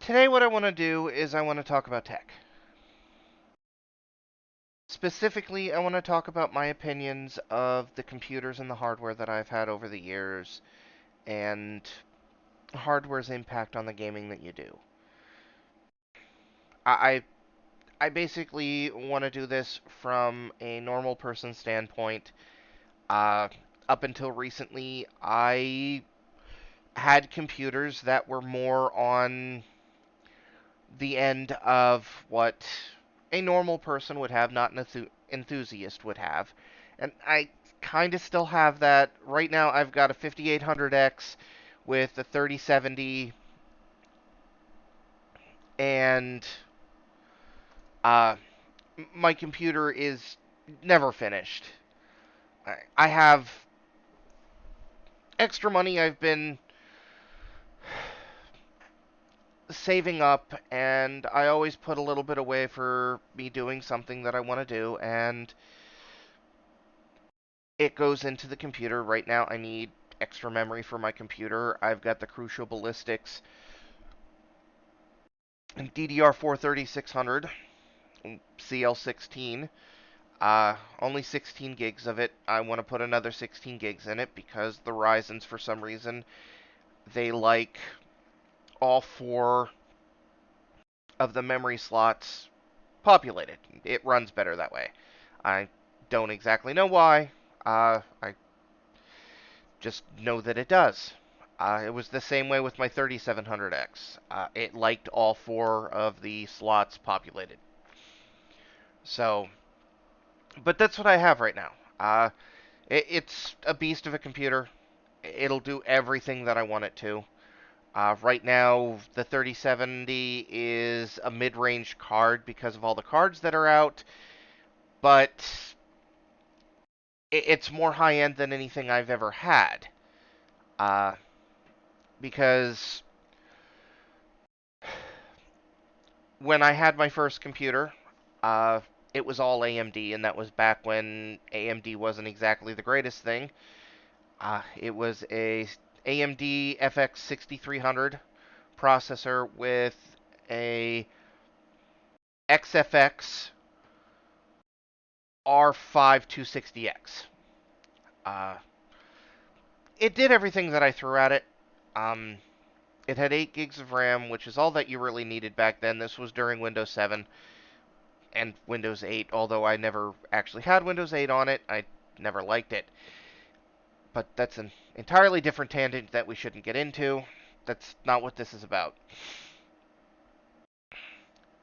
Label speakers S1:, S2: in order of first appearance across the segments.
S1: Today, what I want to do is I want to talk about tech. Specifically, I want to talk about my opinions of the computers and the hardware that I've had over the years and hardware's impact on the gaming that you do. I, I basically want to do this from a normal person standpoint. Uh, Up until recently, I had computers that were more on the end of what a normal person would have, not an enthusiast would have. And I kind of still have that. Right now, I've got a 5800X with a 3070, and uh, my computer is never finished. I have extra money I've been saving up, and I always put a little bit away for me doing something that I want to do, and it goes into the computer. Right now, I need extra memory for my computer. I've got the Crucial Ballistics DDR4 3600 CL16. Only 16 gigs of it. I want to put another 16 gigs in it because the Ryzen's, for some reason, they like all four of the memory slots populated. It runs better that way. I don't exactly know why. I just know that it does. It was the same way with my 3700X. It liked all four of the slots populated. So, but that's what I have right now. It's a beast of a computer. It'll do everything that I want it to. Right now, the 3070 is a mid-range card because of all the cards that are out, but it's more high-end than anything I've ever had. Uh, because when I had my first computer, uh, it was all AMD, and that was back when AMD wasn't exactly the greatest thing. It was a AMD FX 6300 processor with a XFX R5 260X. Uh, it did everything that I threw at it. Um, it had 8 gigs of RAM, which is all that you really needed back then. This was during Windows 7 and Windows 8, although I never actually had Windows 8 on it. I never liked it. But that's an entirely different tangent that we shouldn't get into. That's not what this is about.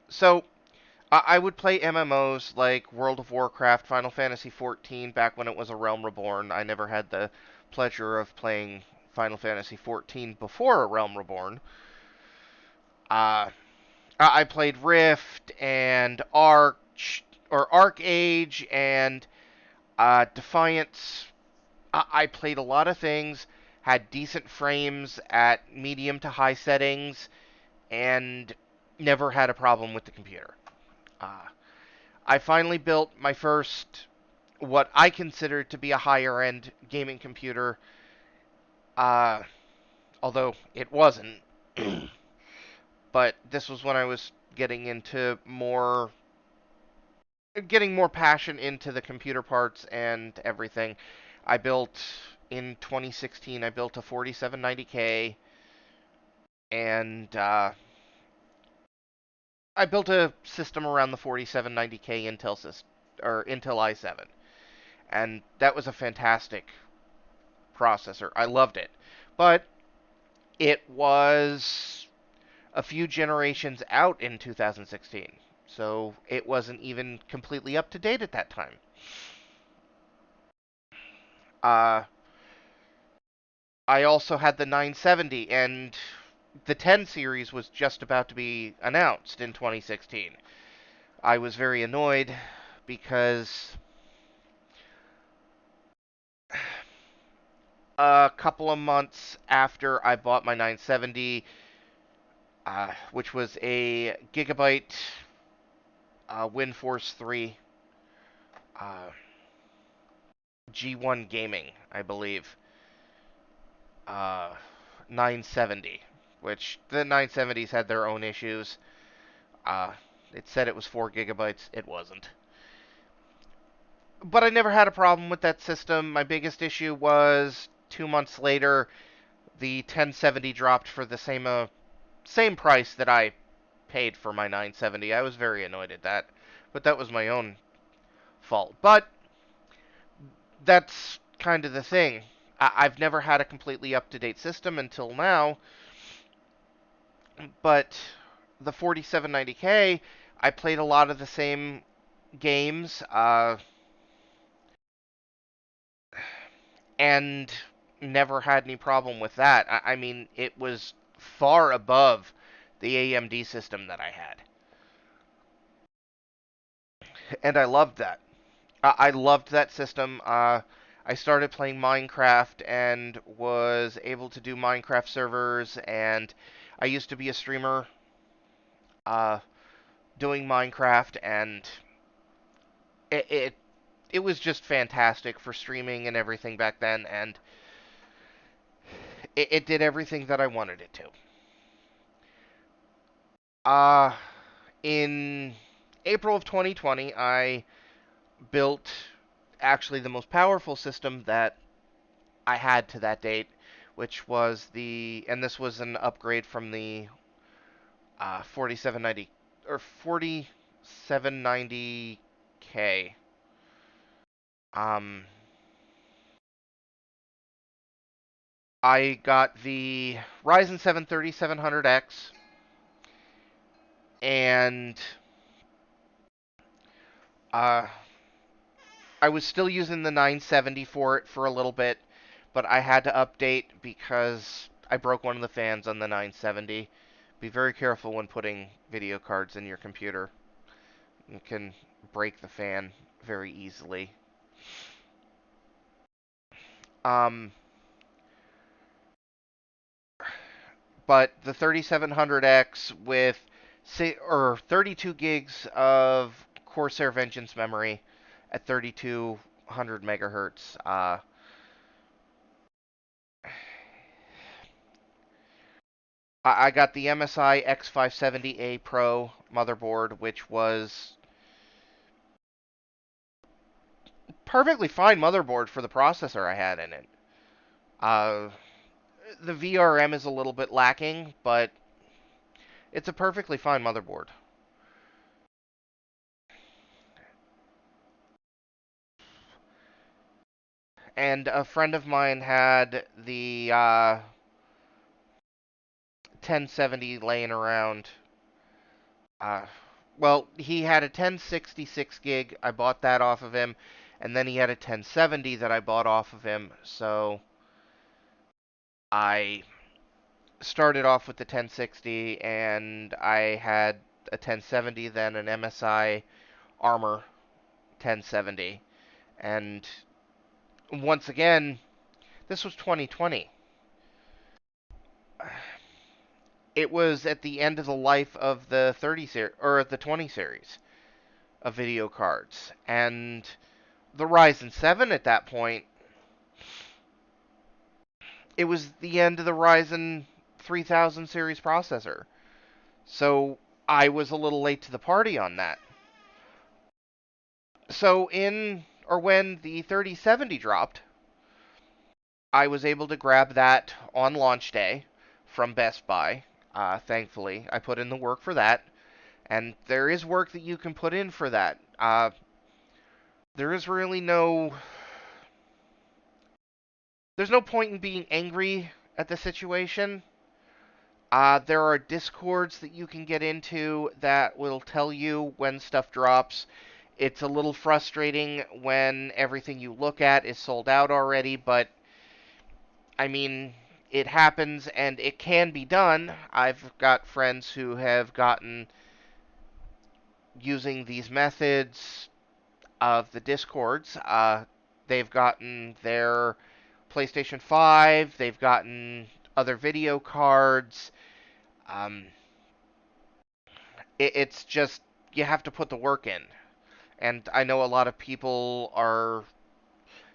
S1: So, I would play MMOs like World of Warcraft, Final Fantasy XIV back when it was a Realm Reborn. I never had the pleasure of playing Final Fantasy XIV before a Realm Reborn. Uh, I played Rift and Arc-Age and Defiance. I played a lot of things, had decent frames at medium to high settings, and never had a problem with the computer. Uh, I finally built my first, what I consider to be a higher end gaming computer, uh, although it wasn't. But this was when I was getting more passion into the computer parts and everything. I built in 2016. I built a 4790K, and I built a system around the 4790K Intel i7, and that was a fantastic processor. I loved it, but it was a few generations out in 2016, so it wasn't even completely up to date at that time. Uh, I also had the 970, and the 10 series was just about to be announced in 2016. I was very annoyed because a couple of months after I bought my 970, which was a Gigabyte WinForce 3 uh, G1 Gaming, I believe, uh, 970. which the 970s had their own issues. Uh, it said it was 4 gigabytes. It wasn't. But I never had a problem with that system. My biggest issue was 2 months later, the 1070 dropped for the same price that I paid for my 970. I was very annoyed at that, but that was my own fault. But that's kind of the thing. I've never had a completely up-to-date system until now, but the 4790K, I played a lot of the same games, and never had any problem with that. I mean, it was far above the AMD system that I had, and I loved that. I loved that system. I started playing Minecraft and was able to do Minecraft servers, and I used to be a streamer uh, doing Minecraft, and it, it it was just fantastic for streaming and everything back then, and it did everything that I wanted it to. Uh, in April of 2020, I built actually the most powerful system that I had to that date, which was and this was an upgrade from the 4790 or 4790K. Um, I got the Ryzen 7 3700X, and uh, I was still using the 970 for it for a little bit, but I had to update because I broke one of the fans on the 970. Be very careful when putting video cards in your computer. You can break the fan very easily. Um, but the 3700X with 32 gigs of Corsair Vengeance memory at 3200 megahertz. I got the MSI X570A Pro motherboard, which was perfectly fine motherboard for the processor I had in it. Uh, the VRM is a little bit lacking, but it's a perfectly fine motherboard. And a friend of mine had the 1070 laying around. Uh, well, he had a 1066 gig. I bought that off of him, and then he had a 1070 that I bought off of him. So I started off with the 1060, and I had a 1070, then an MSI Armor 1070, and once again, this was 2020. It was at the end of the life of the 30 series or the 20 series of video cards, and the Ryzen 7 at that point, it was the end of the Ryzen 3000 series processor. So I was a little late to the party on that. So when the 3070 dropped, I was able to grab that on launch day from Best Buy. Thankfully, I put in the work for that, and there is work that you can put in for that. There is really there's no point in being angry at the situation. There are discords that you can get into that will tell you when stuff drops. It's a little frustrating when everything you look at is sold out already, but I mean, it happens and it can be done. I've got friends who have gotten using these methods of the discords. They've gotten their PlayStation 5, they've gotten other video cards. Um, it's just you have to put the work in. And I know a lot of people are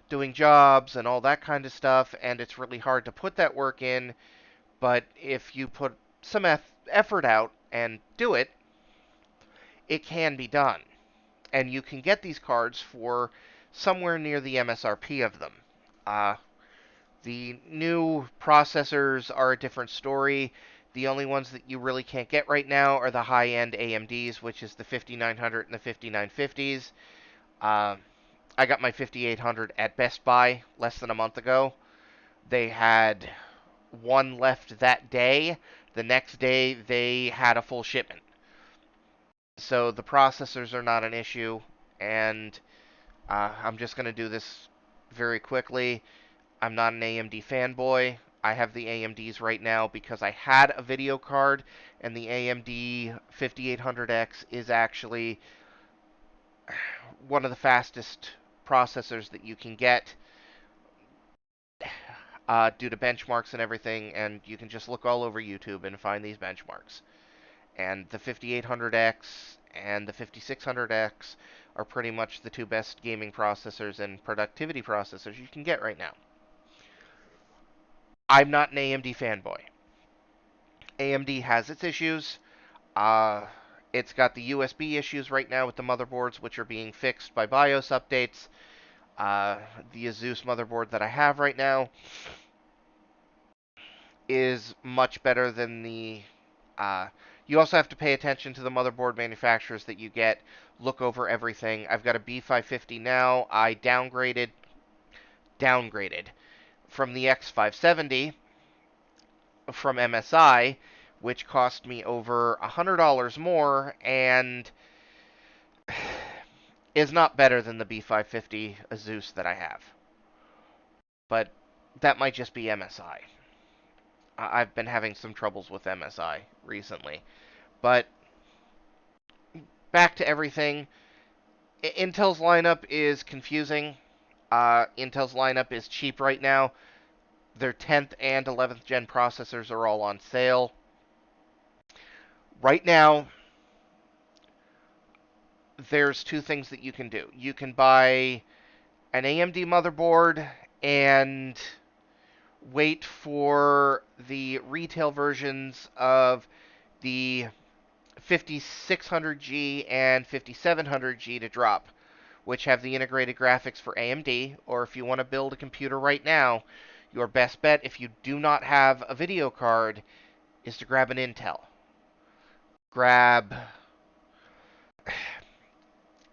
S1: doing jobs and all that kind of stuff, and it's really hard to put that work in. But if you put some effort out and do it, it can be done. And you can get these cards for somewhere near the MSRP of them. The new processors are a different story. The only ones that you really can't get right now are the high-end AMDs, which is the 5900 and the 5950s. I got my 5800 at Best Buy less than a month ago. They had one left that day. The next day, they had a full shipment. So the processors are not an issue, and I'm just going to do this very quickly. I'm not an AMD fanboy. I have the AMDs right now because I had a video card, and the AMD 5800X is actually one of the fastest processors that you can get due to benchmarks and everything, and you can just look all over YouTube and find these benchmarks. And the 5800X and the 5600X are pretty much the two best gaming processors and productivity processors you can get right now. I'm not an AMD fanboy. AMD has its issues. Uh, it's got the USB issues right now with the motherboards, which are being fixed by BIOS updates. The Asus motherboard that I have right now is much better than the... You also have to pay attention to the motherboard manufacturers that you get. Look over everything. I've got a B550 now. I downgraded from the X570 from MSI, which cost me over $100 more and is not better than the B550 Asus that I have. But that might just be MSI. I've been having some troubles with MSI recently. But back to everything. Intel's lineup is confusing. Intel's lineup is cheap right now. Their 10th and 11th gen processors are all on sale. Right now, there's two things that you can do. You can buy an AMD motherboard and wait for the retail versions of the 5600G and 5700G to drop, which have the integrated graphics for AMD, or if you want to build a computer right now, your best bet, if you do not have a video card, is to grab an Intel.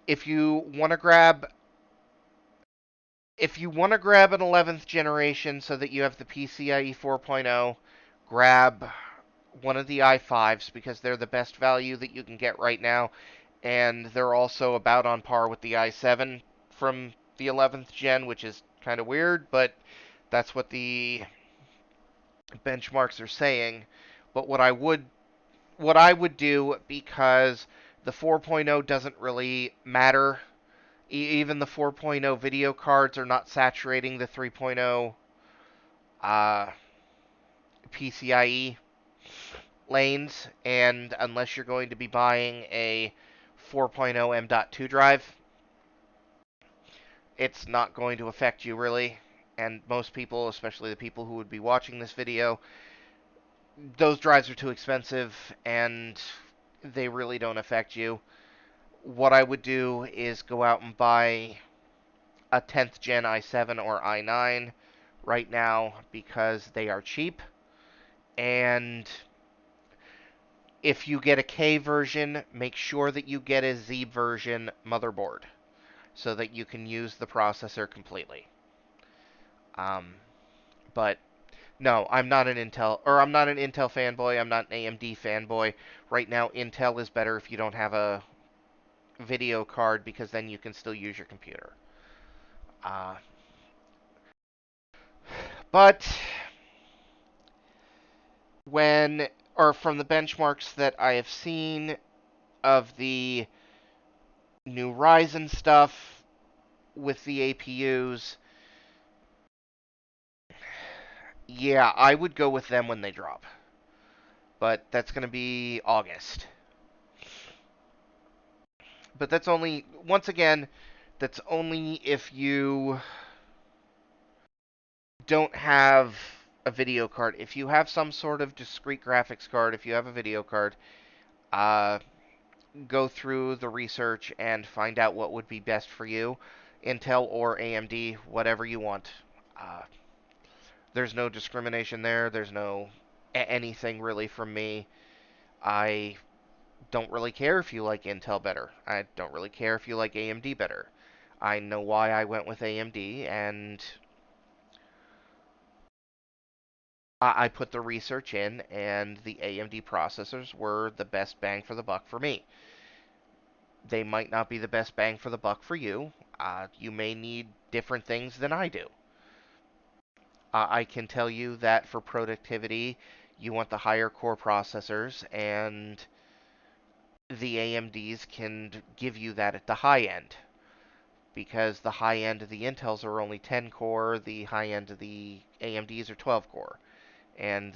S1: If you want to grab an 11th generation so that you have the PCIe 4.0, grab one of the i5s because they're the best value that you can get right now, and they're also about on par with the i7 from the 11th gen, which is kind of weird, but that's what the benchmarks are saying. But what I would do, because the 4.0 doesn't really matter, even the 4.0 video cards are not saturating the 3.0 PCIe lanes, and unless you're going to be buying a 4.0 M.2 drive, it's not going to affect you really. And most people, especially the people who would be watching this video, those drives are too expensive and they really don't affect you. What I would do is go out and buy a 10th gen i7 or i9 right now because they are cheap. And if you get a K version, make sure that you get a Z version motherboard so that you can use the processor completely. But no, I'm not an Intel fanboy. I'm not an AMD fanboy. Right now, Intel is better if you don't have a video card because then you can still use your computer. Uh, but from the benchmarks that I have seen of the new Ryzen stuff with the APUs, yeah, I would go with them when they drop. But that's going to be August. But that's only, once again, that's only if you don't have a video card. If you have some sort of discrete graphics card, if you have a video card, uh, go through the research and find out what would be best for you. Intel or AMD, whatever you want. Uh, there's no discrimination there. There's no anything really from me. I don't really care if you like Intel better. I don't really care if you like AMD better. I know why I went with AMD, and I put the research in, and the AMD processors were the best bang for the buck for me. They might not be the best bang for the buck for you. You may need different things than I do. I can tell you that for productivity, you want the higher core processors, and the AMDs can give you that at the high end. Because the high end of the Intels are only 10 core, the high end of the AMDs are 12 core. And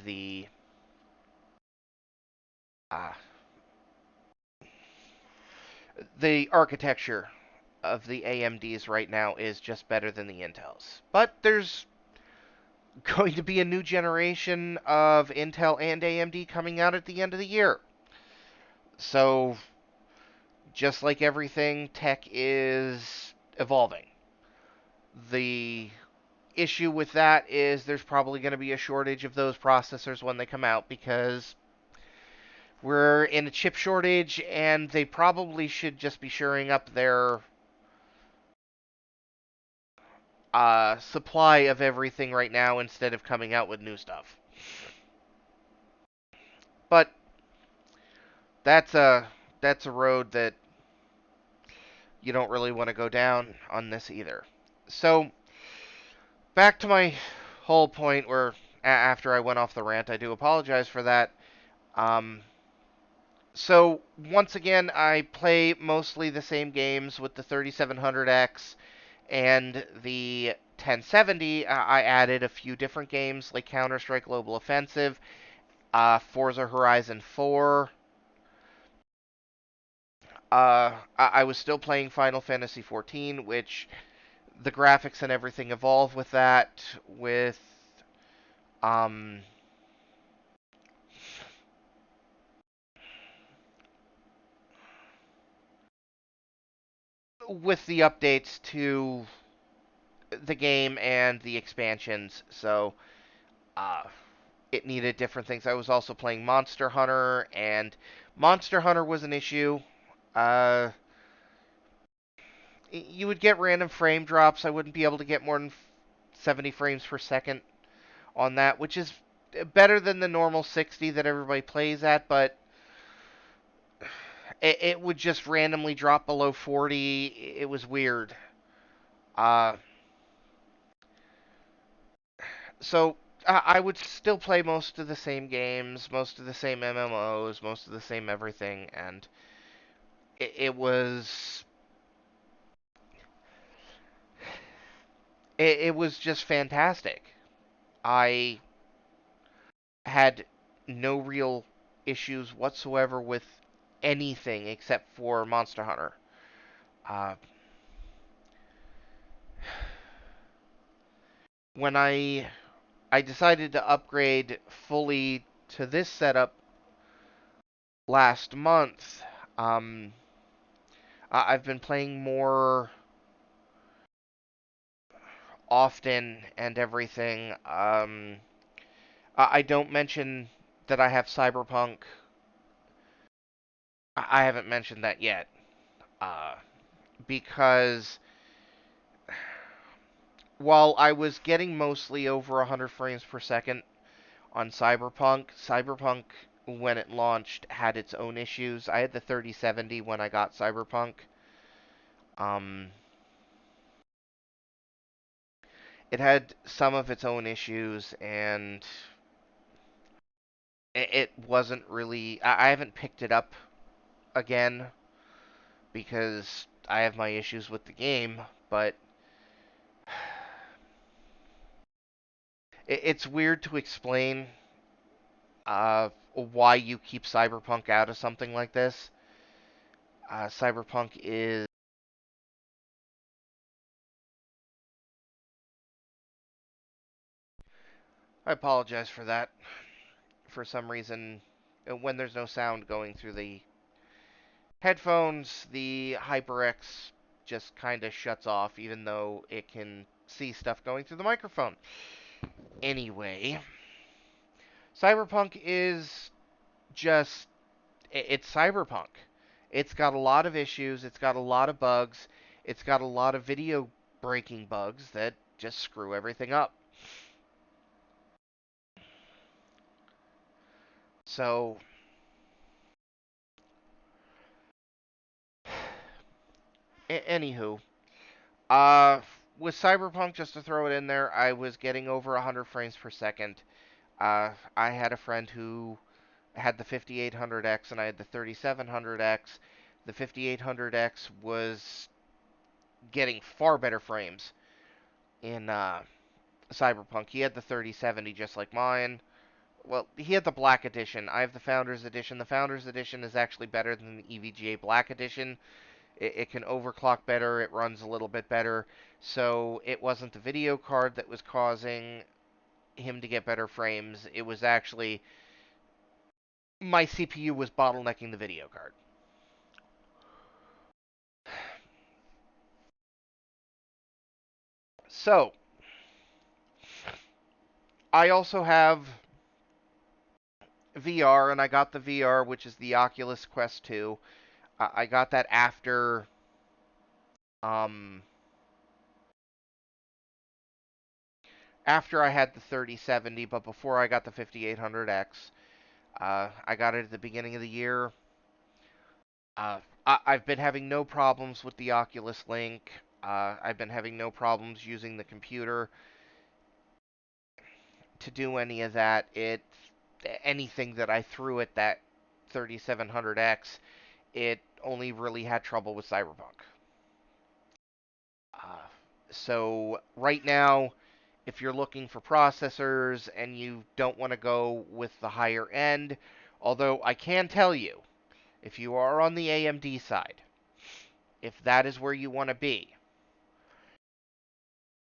S1: uh, the architecture of the AMDs right now is just better than the Intels. But there's going to be a new generation of Intel and AMD coming out at the end of the year. So, just like everything, tech is evolving. The issue with that is there's probably going to be a shortage of those processors when they come out because we're in a chip shortage and they probably should just be shoring up their supply of everything right now instead of coming out with new stuff. But that's a road that you don't really want to go down on this either. So back to my whole point where after I went off the rant, I do apologize for that. Um, so once again, I play mostly the same games with the 3700X and the 1070. I added a few different games like Counter-Strike Global Offensive, Forza Horizon 4. I was still playing Final Fantasy 14, which the graphics and everything evolve with that. Um, with the updates to the game and the expansions, so uh, it needed different things. I was also playing Monster Hunter, and Monster Hunter was an issue. Uh, you would get random frame drops. I wouldn't be able to get more than 70 frames per second on that, which is better than the normal 60 that everybody plays at, but it would just randomly drop below 40. It was weird. Uh, so I would still play most of the same games, most of the same MMOs, most of the same everything, and it it was just fantastic. I had no real issues whatsoever with anything except for Monster Hunter. Uh, when I decided to upgrade fully to this setup last month, um, I've been playing more often and everything. I don't mention that I have Cyberpunk. I haven't mentioned that yet. Uh, because while I was getting mostly over 100 frames per second on Cyberpunk, Cyberpunk when it launched had its own issues. I had the 3070 when I got Cyberpunk. Um, it had some of its own issues, and it wasn't really. I haven't picked it up again because I have my issues with the game, but it's weird to explain why you keep Cyberpunk out of something like this. Cyberpunk is I apologize for that. For some reason, when there's no sound going through the headphones, the HyperX just kind of shuts off, even though it can see stuff going through the microphone. Anyway, Cyberpunk is just. It's Cyberpunk. It's got a lot of issues, it's got a lot of bugs, it's got a lot of video breaking bugs that just screw everything up. So, anywho, uh, with Cyberpunk, just to throw it in there, I was getting over 100 frames per second. I had a friend who had the 5800X and I had the 3700X. The 5800X was getting far better frames in Cyberpunk. He had the 3070 just like mine. Well, he had the Black Edition. I have the Founders Edition. The Founders Edition is actually better than the EVGA Black Edition. It can overclock better. It runs a little bit better. So it wasn't the video card that was causing him to get better frames. It was actually my CPU was bottlenecking the video card. So I also have VR, and I got the VR, which is the Oculus Quest 2. I got that um after I had the 3070, but before I got the 5800X. I got it at the beginning of the year. I've been having no problems with the Oculus Link. I've been having no problems using the computer to do any of that. Anything that I threw at that 3700X, it only really had trouble with Cyberpunk. Uh, so right now, if you're looking for processors and you don't want to go with the higher end, although I can tell you, if you are on the AMD side, if that is where you want to be,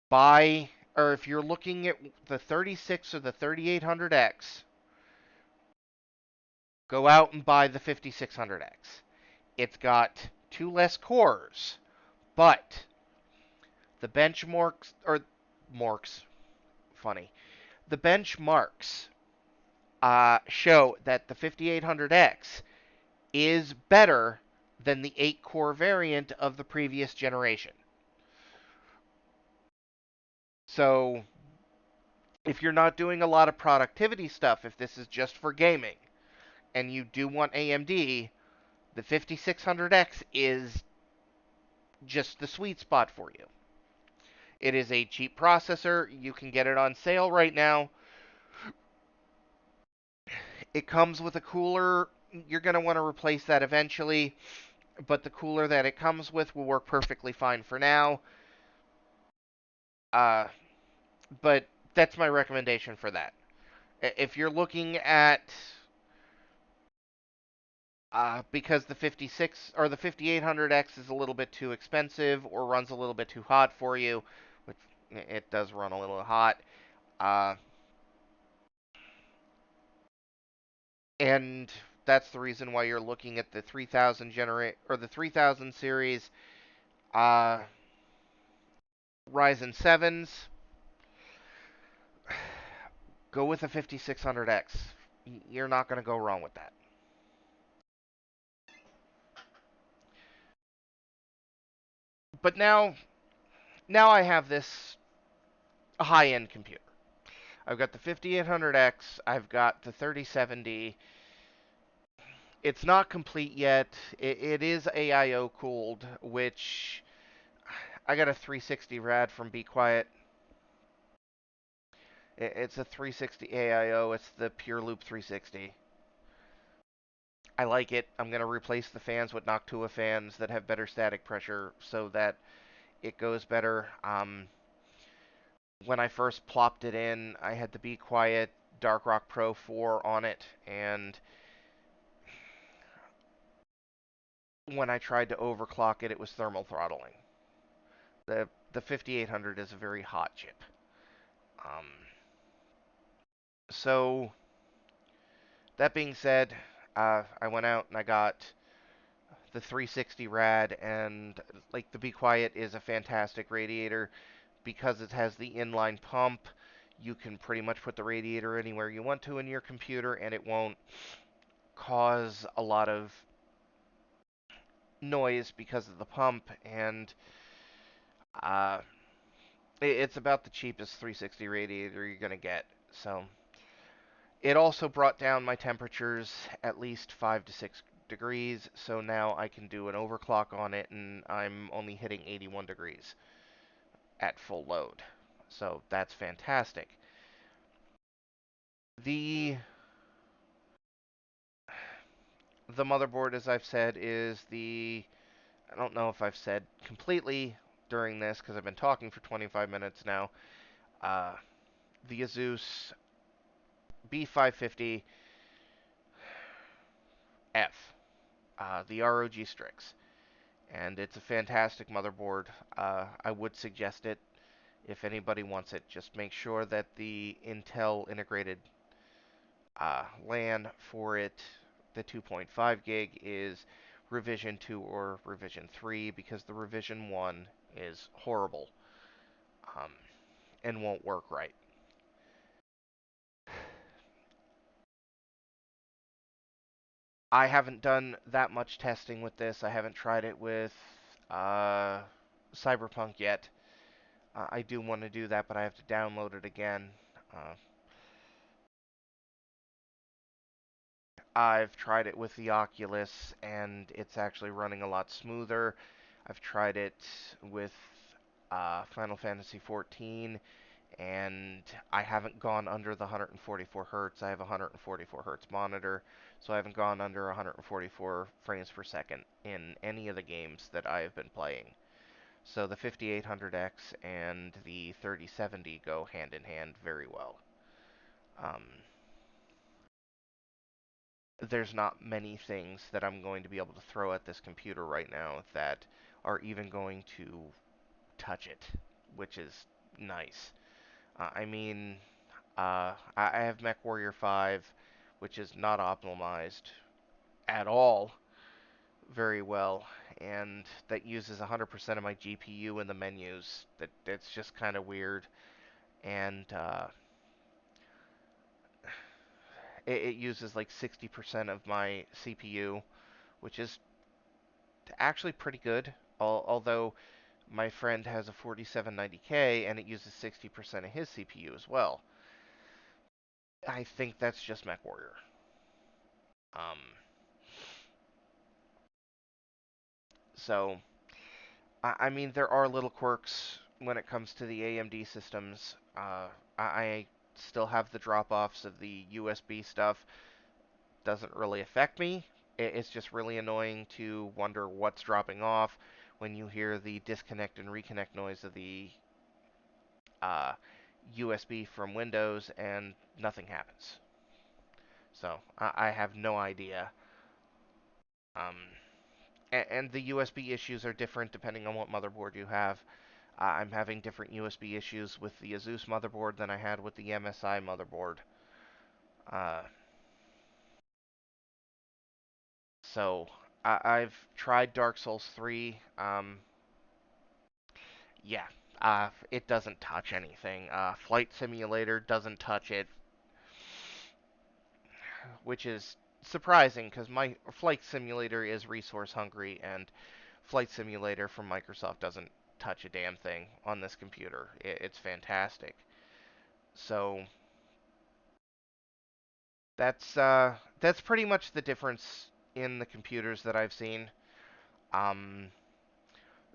S1: buy, or if you're looking at the 36 or the 3800X, go out and buy the 5600X. It's got two less cores, but the benchmarks, or marks, funny, the benchmarks show that the 5800X is better than the 8 core variant of the previous generation. So, if you're not doing a lot of productivity stuff, if this is just for gaming, and you do want AMD, the 5600X is just the sweet spot for you. It is a cheap processor. You can get it on sale right now. It comes with a cooler. You're going to want to replace that eventually, but the cooler that it comes with will work perfectly fine for now. Uh, but that's my recommendation for that. If you're looking at because the 56 or the 5800X is a little bit too expensive or runs a little bit too hot for you, which it does run a little hot. Uh, and that's the reason why you're looking at the 3000 or the 3000 series uh, Ryzen 7s. Go with a 5600X. You're not going to go wrong with that. But now I have this high-end computer. I've got the 5800X, I've got the 3070. It's not complete yet. It is AIO cooled, which I got a 360 rad from Be Quiet. It's a 360 AIO. It's the Pure Loop 360. I like it. I'm going to replace the fans with Noctua fans that have better static pressure so that it goes better. When I first plopped it in, I had the Be Quiet Dark Rock Pro 4 on it, and when I tried to overclock it, it was thermal throttling. The 5800 is a very hot chip. Um, So, that being said, I went out and I got the 360 rad, and like the Be Quiet is a fantastic radiator because it has the inline pump. You can pretty much put the radiator anywhere you want to in your computer, and it won't cause a lot of noise because of the pump. And uh, it's about the cheapest 360 radiator you're gonna get. So it also brought down my temperatures at least 5 to 6 degrees. So now I can do an overclock on it, and I'm only hitting 81 degrees at full load. So that's fantastic. The the motherboard, as I've said, is the I don't know if I've said completely during this because I've been talking for 25 minutes now. Uh, the Asus B550F, the ROG Strix, and it's a fantastic motherboard. I would suggest it if anybody wants it. Just make sure that the Intel integrated LAN for it, the 2.5 gig, is revision 2 or revision 3 because the revision 1 is horrible um, and won't work right. I haven't done that much testing with this. I haven't tried it with uh, Cyberpunk yet. I do want to do that, but I have to download it again. Uh, I've tried it with the Oculus, and it's actually running a lot smoother. I've tried it with Final Fantasy XIV, and I haven't gone under the 144 hertz. I have a 144 hertz monitor, so I haven't gone under 144 frames per second in any of the games that I have been playing. So the 5800X and the 3070 go hand in hand very well. Um, there's not many things that I'm going to be able to throw at this computer right now that are even going to touch it, which is nice. I mean, I have MechWarrior 5, which is not optimized at all very well, and that uses 100% of my GPU in the menus. That's just kind of weird, and it uses like 60% of my CPU, which is actually pretty good. Although my friend has a 4790K and it uses 60% of his CPU as well. I think that's just MechWarrior. Um, so I mean, there are little quirks when it comes to the AMD systems. I still have the drop-offs of the USB stuff. Doesn't really affect me. It's just really annoying to wonder what's dropping off when you hear the disconnect and reconnect noise of the uh, USB from Windows and nothing happens. So I have no idea. Um, and the USB issues are different depending on what motherboard you have. I'm having different USB issues with the Asus motherboard than I had with the MSI motherboard. Uh, so I've tried Dark Souls 3. Yeah, it doesn't touch anything. Flight Simulator doesn't touch it, which is surprising because my Flight Simulator is resource hungry, and Flight Simulator from Microsoft doesn't touch a damn thing on this computer. It's fantastic. So that's pretty much the difference in the computers that I've seen. Um,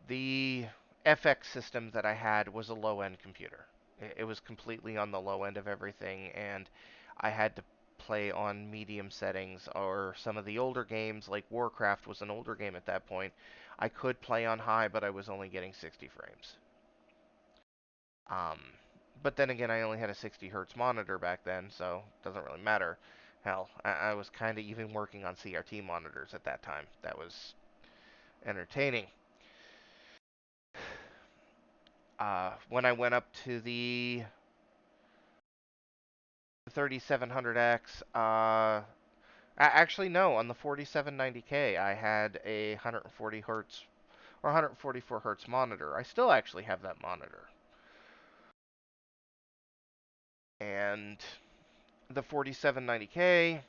S1: the FX system that I had was a low-end computer. It was completely on the low end of everything, and I had to play on medium settings, or some of the older games, like Warcraft was an older game at that point. I could play on high, but I was only getting 60 frames. Um, but then again, I only had a 60 hertz monitor back then, so it doesn't really matter. Hell, I was kind of even working on CRT monitors at that time. That was entertaining. When I went up to 3700X, actually no, on the 4790K I had a 140 hertz or 144 hertz monitor. I still actually have that monitor. And the 4790K,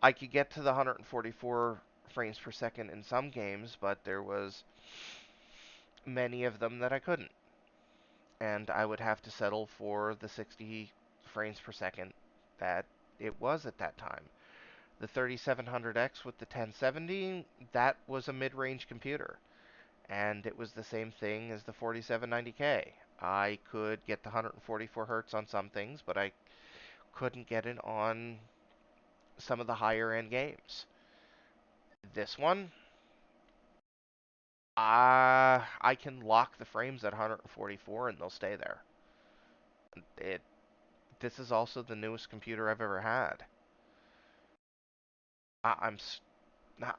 S1: I could get to the 144 frames per second in some games, but there was many of them that I couldn't. And I would have to settle for the 60 frames per second that it was at that time. The 3700X with the 1070, that was a mid-range computer. And it was the same thing as the 4790K. I could get the 144 hertz on some things, but I couldn't get it on some of the higher end games. This one, I can lock the frames at 144 and they'll stay there. It This is also the newest computer I've ever had. I, I'm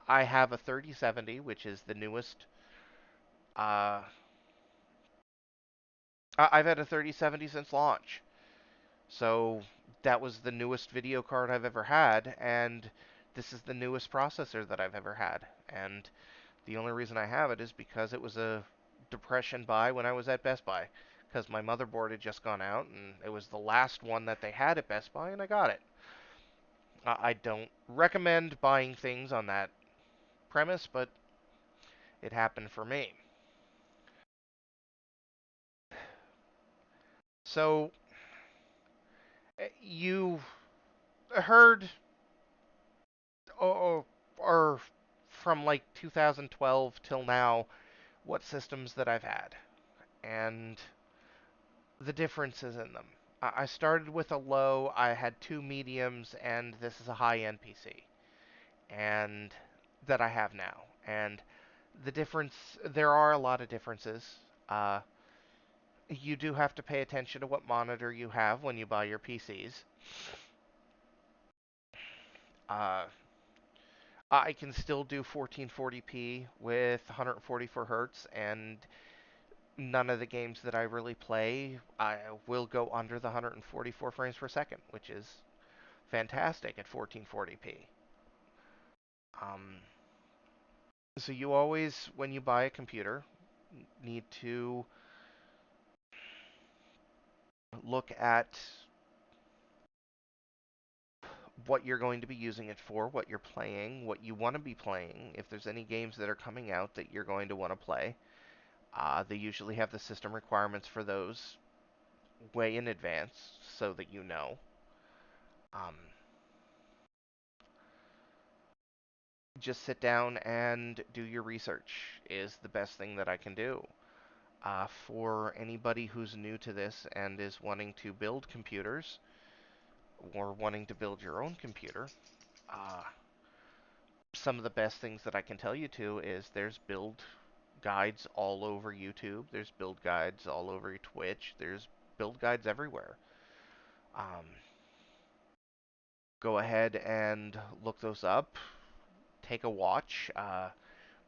S1: I have a 3070, which is the newest. Uh, I've had a 3070 since launch, so that was the newest video card I've ever had, and this is the newest processor that I've ever had. And the only reason I have it is because it was a depression buy when I was at Best Buy, because my motherboard had just gone out, and it was the last one that they had at Best Buy, and I got it. I don't recommend buying things on that premise, but it happened for me. So, you heard or, or from like 2012 till now what systems that I've had and the differences in them. I started with a low, I had two mediums, and this is a high-end PC, and that I have now. And the difference, there are a lot of differences. Uh, you do have to pay attention to what monitor you have when you buy your PCs. Uh, I can still do 1440p with 144 hertz, and none of the games that I really play I will go under the 144 frames per second, which is fantastic at 1440p. Um, so you always, when you buy a computer, need to look at what you're going to be using it for, what you're playing, what you want to be playing, if there's any games that are coming out that you're going to want to play. They usually have the system requirements for those way in advance so that you know. Um, just sit down and do your research is the best thing that I can do. For anybody who's new to this and is wanting to build computers or wanting to build your own computer, uh, some of the best things that I can tell you to is there's build guides all over YouTube. There's build guides all over Twitch. There's build guides everywhere. Um, go ahead and look those up. Take a watch.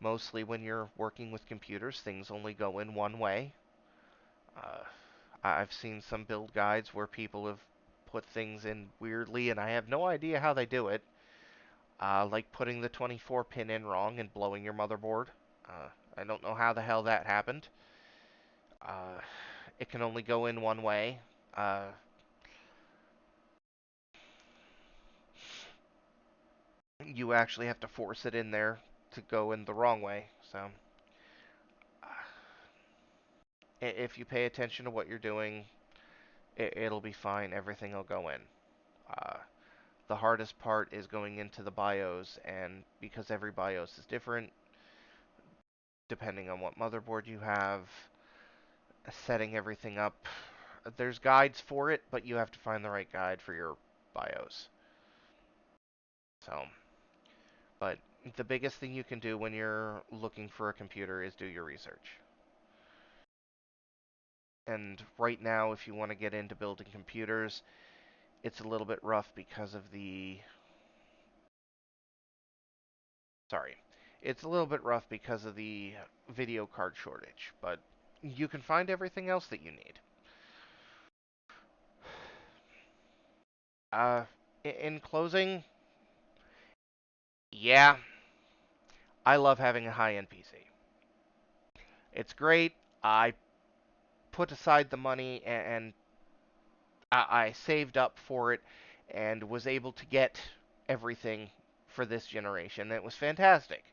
S1: Mostly when you're working with computers, things only go in one way. Uh, I've seen some build guides where people have put things in weirdly, and I have no idea how they do it. Like putting the 24 pin in wrong and blowing your motherboard. I don't know how the hell that happened. Uh, it can only go in one way. Uh, you actually have to force it in there to go in the wrong way. So, if you pay attention to what you're doing, it'll be fine. Everything will go in. Uh, the hardest part is going into the BIOS, and because every BIOS is different, depending on what motherboard you have, setting everything up. There's guides for it, but you have to find the right guide for your BIOS. So, but the biggest thing you can do when you're looking for a computer is do your research. And right now, if you want to get into building computers, it's a little bit rough because of the. Sorry. It's a little bit rough because of the video card shortage, but you can find everything else that you need. Uh, in closing, yeah, I love having a high-end PC. It's great. I put aside the money and I saved up for it and was able to get everything for this generation. It was fantastic.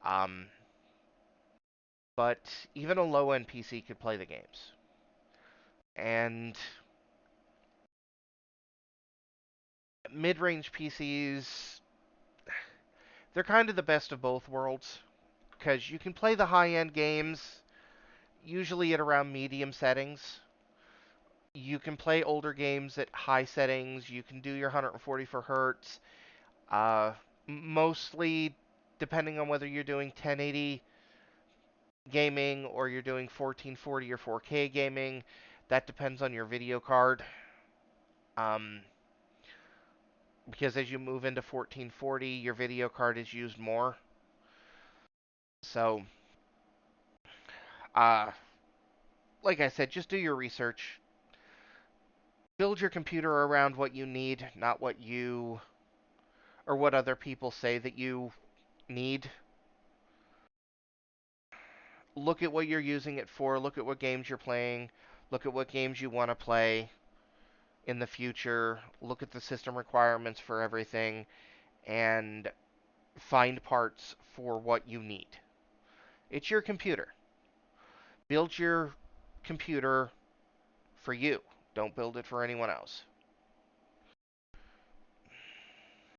S1: Um, but even a low-end PC could play the games. And mid-range PCs, they're kind of the best of both worlds because you can play the high-end games usually at around medium settings. You can play older games at high settings. You can do your 144 hertz. Uh, Mostly, depending on whether you're doing 1080 gaming or you're doing 1440 or 4K gaming, that depends on your video card. Um, because as you move into 1440, your video card is used more. So, uh, like I said, just do your research. Build your computer around what you need, not what you or what other people say that you need. Look at what you're using it for. Look at what games you're playing. Look at what games you want to play in the future. Look at the system requirements for everything and find parts for what you need. It's your computer. Build your computer for you. Don't build it for anyone else.